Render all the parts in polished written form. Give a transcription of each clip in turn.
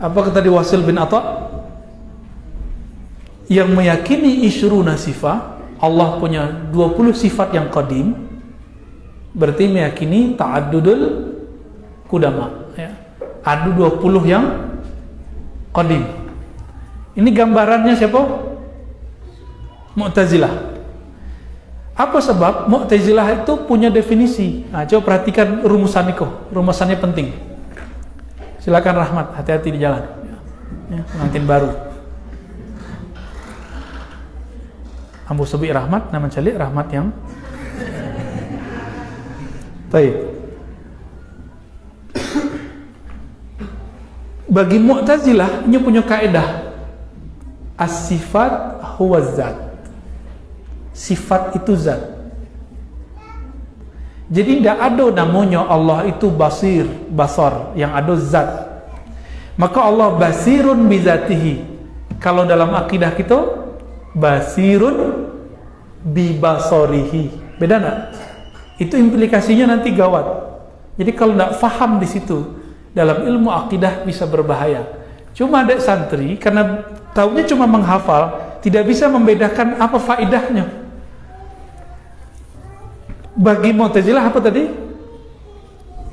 Apa kata di Wasil bin Atta? Yang meyakini isyruna sifat, Allah punya 20 sifat yang qadim, berarti meyakini ta'addudul qudama, ya. Ada 20 yang qadim. Ini gambarannya siapa? Mu'tazilah. Apa sebab? Mu'tazilah itu punya definisi. Nah, coba perhatikan rumusan itu. Rumusannya penting. Silakan Rahmat, hati-hati di jalan. Ya, pengantin baru. Ambu Subi Rahmat, nama calik Rahmat yang baik. Bagi Mu'tazilah, ini punya kaedah. As-sifat huwa zat. Sifat itu zat. Jadi tidak ada namanya Allah itu basir, basar, yang ada zat. Maka Allah basirun bizatihi. Kalau dalam akidah kita, basirun bibasarihi. Beda enggak? Itu implikasinya nanti gawat. Jadi kalau tidak faham di situ, dalam ilmu akidah bisa berbahaya. Cuma ada santri karena taunya cuma menghafal, tidak bisa membedakan apa faedahnya. Bagi Mu'tazilah apa tadi?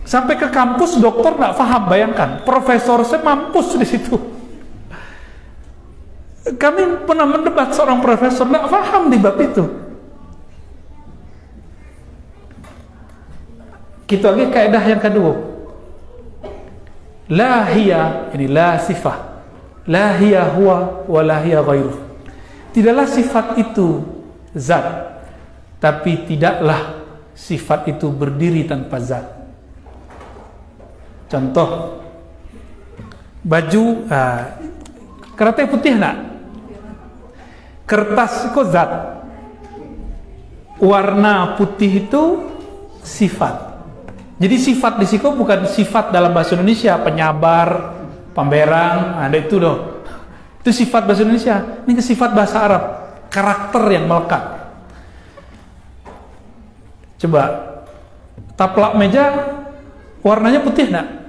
Sampai ke kampus dokter nggak paham, bayangkan. Profesor saya mampus di situ. Kami pernah mendebat seorang profesor nggak paham di bab itu. Kita lagi kaidah yang kedua. La hiya, ini la sifah. La hiya huwa wa la hiya ghairuh. Tidaklah sifat itu zat, tapi tidaklah sifat itu berdiri tanpa zat. Contoh, baju, kertas putih nak? Kertas itu zat. Warna putih itu sifat. Jadi sifat di situ bukan sifat dalam bahasa Indonesia, penyabar, pemberang, ada itu doh. Itu sifat bahasa Indonesia. Ini sifat bahasa Arab, karakter yang melekat. Coba taplak meja warnanya putih enggak?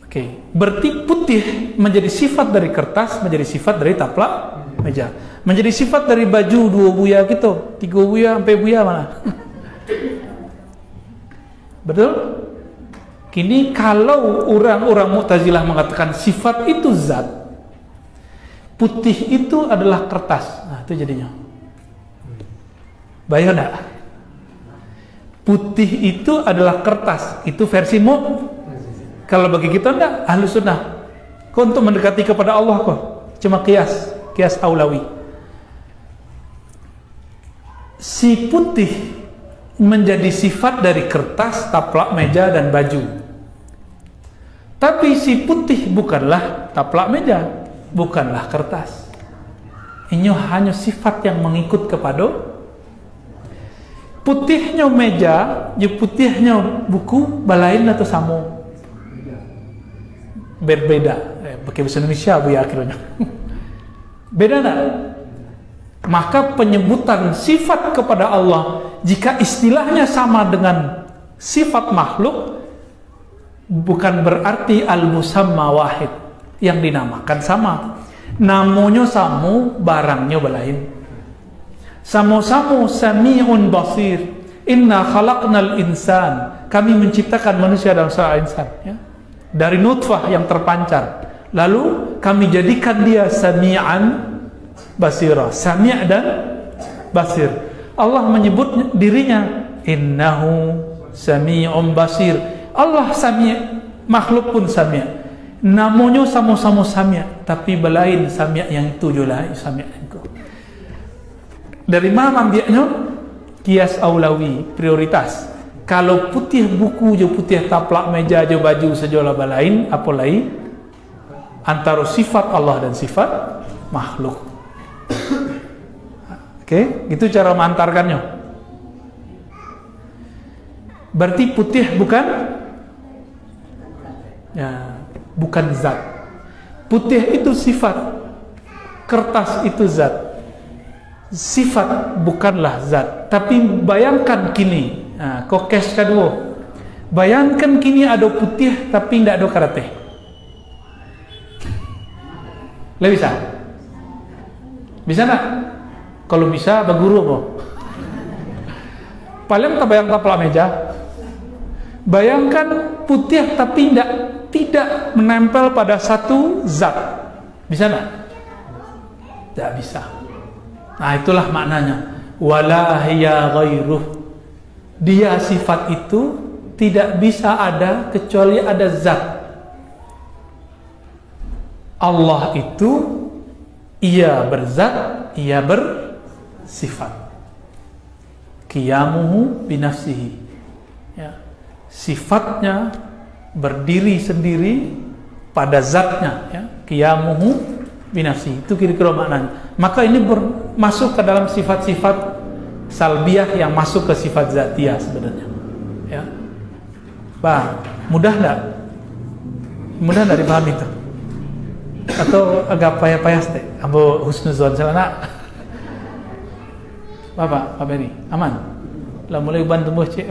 Oke, berarti putih menjadi sifat dari kertas, menjadi sifat dari taplak meja, menjadi sifat dari baju 2 buya gitu, 3 buya sampai buya mana? Betul? Kini kalau orang-orang Mu'tazilah mengatakan sifat itu zat, putih itu adalah kertas, nah itu jadinya. Bayang enggak? Putih itu adalah kertas, itu versimu. Kalau bagi kita enggak, Ahlus Sunnah. Kau untuk mendekati kepada Allah kok cuma kias aulawi. Si putih menjadi sifat dari kertas, taplak meja dan baju. Tapi si putih bukanlah taplak meja, bukanlah kertas. Ini hanya sifat yang mengikut kepada putihnya meja, putihnya buku, balain atau samo? Berbeda. Pakai bahasa Indonesia bu ya akhirnya. Beda enggak? Maka penyebutan sifat kepada Allah, jika istilahnya sama dengan sifat makhluk, bukan berarti al-musamma wahid, yang dinamakan sama. Namanya samu, barangnya balain. Samu-samu sami'un basir. Inna khalaqnal insan. Kami menciptakan manusia dalam surah insan, ya, dari nutfah yang terpancar. Lalu kami jadikan dia sami'an basira. Sami' dan basir. Allah menyebut dirinya innahu sami'un basir. Allah sami', makhluk pun sami'. Namanya sama-sama sami', tapi belain sami' yang itu juga sami' itu. Dari mana ambilnya? Kias aulawi, prioritas. Kalau putih buku je putih taplak meja je baju sejola balain, apa lain? Antara sifat Allah dan sifat makhluk. Oke, itu cara mengantarkannya. Berarti putih bukan, ya, bukan zat. Putih itu sifat, kertas itu zat. Sifat bukanlah zat. Tapi bayangkan kini, kokes kedua. Bayangkan kini ada putih tapi tidak ada karate. Le bisa? Bisa nak? Kalau bisa, berguru kok. Paling tak bayang tapla meja. Bayangkan putih tapi tidak menempel pada satu zat. Bisa nak? Tidak bisa. Nah, itulah maknanya. Wala hiya ghairuh. Dia sifat itu tidak bisa ada kecuali ada zat. Allah itu ia berzat, ia bersifat. Qiyamuhu binafsihi. Ya. Sifatnya berdiri sendiri pada zatnya, ya. Qiyamuhu binafsihi. Itu kira-kira maknanya. Maka ini masuk ke dalam sifat-sifat salbiyah yang masuk ke sifat zatiyah sebenarnya. Ya. Bah, mudah enggak? Mudah enggak dipahami itu? Atau agak payah-payah teh? Ambo husnuzon selana. Bapak, Pak Beni, aman? Lah mulai bantu cek.